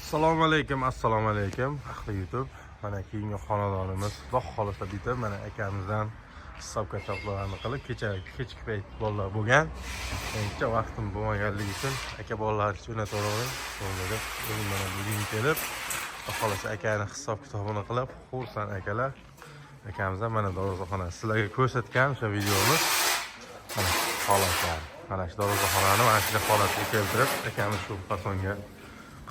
Assalomu alaykum, ahli YouTube. Mana keyingi xonadonimiz Xudo xolisa bitib, mana akamizdan hisobga to'plarni qilib, kechki payt bolalar bo'lgan. Menimcha vaqtim bo'lmaganligi uchun aka bolalar uchun o'ynataverdim. So'ngra o'zim mana bugun kelib, Xudo xolisa akani hisob kitobini qilib, xursand akalar. Akamizdan mana dorixona sizlarga ko'rsatgan o'sha videomiz. Mana holatlar. Mana shu dorixonani mana shu holatga keltirib, akamiz shu fasonga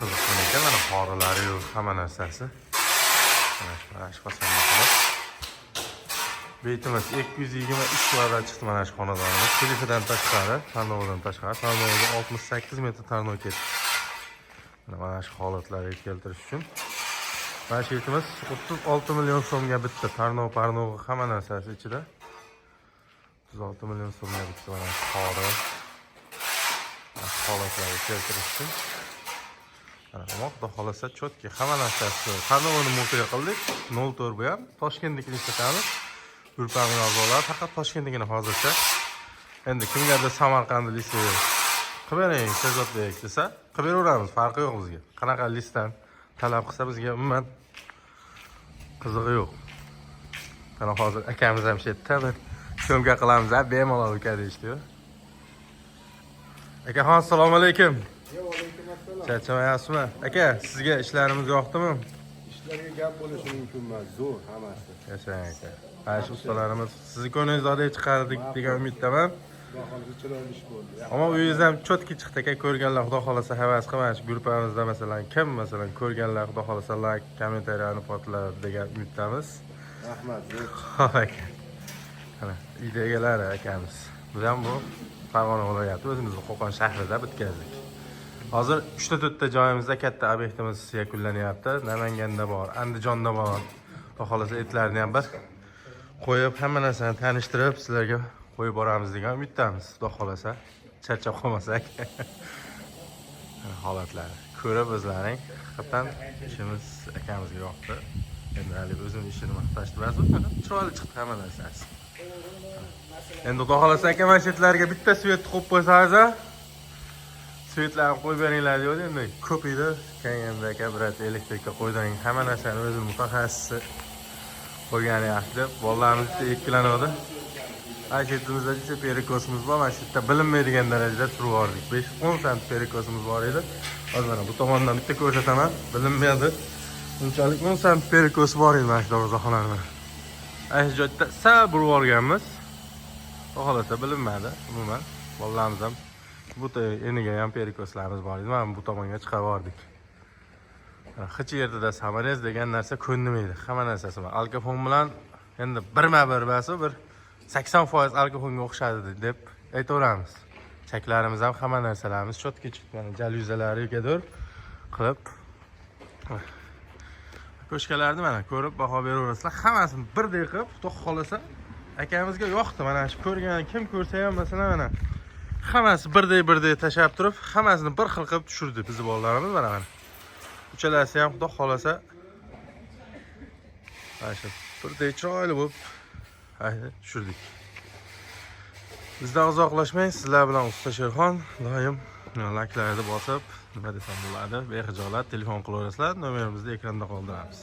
qiziqqan ekan, mana xorilari yo'q, hamma narsasi. Mana shu fasonga qilib. Betimiz 223 kvadrat chiqdi mana shu xonadonimiz. Telefondan tashqari, tarnovdan tashqari, tarnovga 68 metr tarnov ketdi. Mana shu holatlarga keltirish uchun. Mana shu betimiz 36 million so'mga bitdi. Tarnov, hamma narsasi ichida. 36 million so'mga bitdi mana shu xori. Mana shu holatlarga keltirish uchun. Xudo xolasa chotki hamma narsasi tarnovni mo'ltay qildik. 04 bu ham Toshkentnikini ishlatamiz. Urpamiz a'zolar faqat Toshkentnikini hozircha. Endi kimgadir Samarqand listi qilib bering, Shahzodbek desa, qilib beraveramiz, farqi yo'q bizga. Qanaqa listdan talab qilsa bizga umuman qizig'i yo'q. Mana hozir akamiz ham shu yerda bir ko'mga qilamiz, bemalol uka deyishdi. Akaxon, assalomu alaykum. Charchamayapsizmi? Aka, sizga ishlarimiz yoqdimi? İşlarga gap bo'lishi mumkin emas, zo'r hammasi. Yashang aka. Mana shu ustalarimiz sizni ko'nglingizdek chiqardik degan umiddaman. Xudo xolisa chiroyli ish bo'ldi. Ammo uyingiz ham chotki chiqdi aka, ko'rganlar Xudo xolasa havas qilmash. Guruhimizda masalan kim ko'rganlar Xudo xolasa like, kommentariyani potlar degan umiddamiz. Rahmat, zo'r. Xo'p aka. Mana uyda egalari akamiz. Biz ham bu Farg'ona viloyati o'zimizning Qo'qon shahrida bitkazdik. Hozir 3 ta joyimizda katta obyektimiz yakunlanyapti. Namanganda bor, Andijonda bor. Xudo xolasa etlarni ham bir qo'yib, hamma narsani tanishtirib, sizlarga qo'yib boramiz degan umiddamiz. Xudo xolasa charchab qolmasak. Holatlar ko'rib o'zlaring, haqiqatan ishimiz akamizga yoqdi. Endi hali o'zimning ishini maqtashdi emas, chiroyli chiqdi hamma narsasi. Endi Xudo xolasa aka mana shu etlarga bitta svetni qo'yib qo'ysangiz, svetlarni qo'yib beringlar deydi. Endi ko'p edi. Keyin aka birat elektrikka qo'ydiring. Hamma narsani o'zim mutaxassisi qo'ygani yaxshi deb bolalarimiz ikkilanadi. Aytimizda perikosimiz bor. Mana shu yerda bilinmaydigan darajada turib bordik. 5-10 sant perikosimiz bor edi. Hozir mana bu tomondan bitta ko'rsataman. Bilinmaydi. Unchalik 10 sant perikos bor edi mana shu dorixonaning. Aysh joyda sal burib olganmiz. Xohlasa bilinmadi. Umuman bolalarimiz ham bu eniga ham perikoslarimiz bor edi. Mana bu tomonga chiqarib bordik. Hech yerda samarez degan narsa ko'nmaydi. Hamma narsasi bor. Alkofon bilan endi birma-bir basi bir 80% alkofonga o'xshadi deb aytaveramiz. Chaklarimiz ham hamma narsalarimiz chotki chiqdi. Mana jalyuzalari yo'qadir qilib. Ko'shkalarni mana ko'rib baho beraverasizlar. Hammasini birdek qilib, Xudo xolasa akamizga yoqdi. Mana shu ko'rgan kim ko'rsa ham masalan mana hammasi birdek tashab turib, hammasini bir xil qilib tushirdi biz bolalarimiz mana. Uchalasi ham Xudo xolasa shu birdek chiroyli bo'lib tushirdik. Bizdan uzoqlashmang, sizlar bilan Usta Sherxon doim like'larni bosib, nima desam bo'ladi, bexijolat telefon qilaverasizlar. Nomerimizni ekranda qoldiramiz.